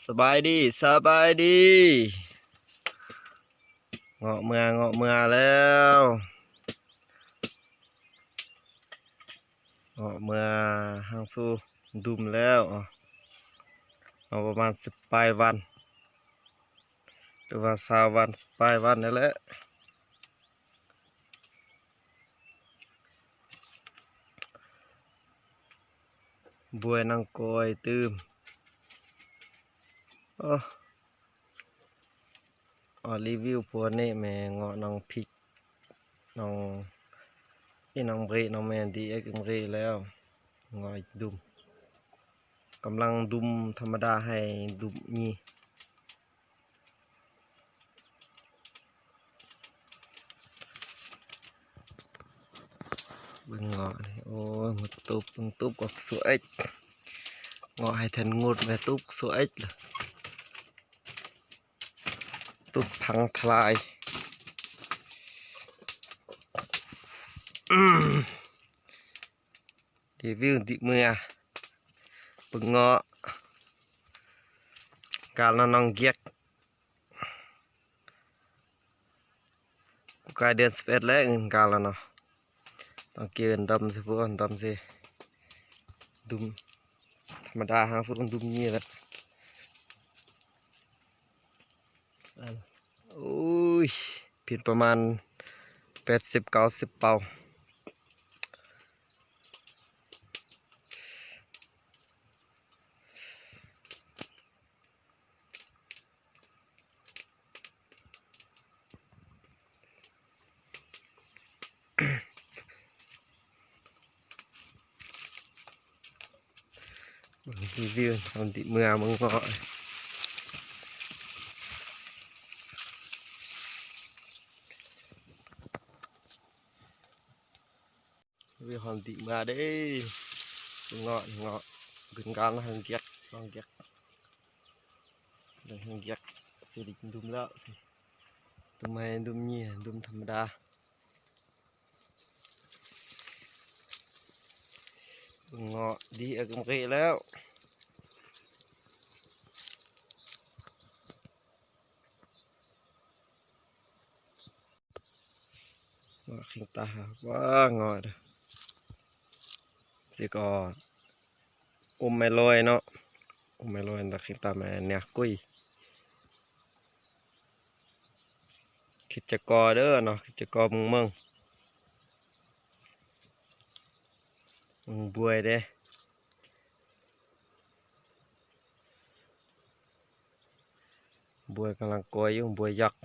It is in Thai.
สบายดีเงาะเมือแล้วเงาะเมือห้างสู้ดุมแล้วเอาประมาณ10 วันหรือว่า20 วัน10 วันนี่แหละบวยนังกอยตื้มรีวิวพวกนี้แม่เงาะน้องพริกน้องน้องเบรน้องแมนดีเอ็กเบรแล้วเงาะดุมกำลังดุมธรรมดาให้ดุมมีเบิ่งเงาะนี่โอ้ยมาตุบก็สวยเงาะให้แทนงดแม่ตุบสวยตุบพังทลายรีวิวดิเมื่อเบิ่งเงาะการน้องเกียกกูกายเดือน11แล้วเงินการแล้วเนาะต้องเกินดำสิพวกดำสิดุมธรรมดาหางสุดดุมนี่แหละโอ้ยผิดประมาณ80-90 เป่ารีวิวทำติเมื่อมึงก็รีวิวทำติเมื่อเด้เงาะเป็นการหันเกียกลองเกียกหันเกียกสิริดุมแล้วดุมให้ดุมนี่ดุมธรรมดาเงาะดีเอกเกแล้วเงาะขิงตาว่าเงาะสิก็ไม่ลอยเนาะไม่ลอยแต่ขิงตาแม่เนี่ยกุ้ยคิดจะกอเด้อเนาะคิดจะกอมึงบวยเด้บวยกำลังกอยอยู่บวยยักษ์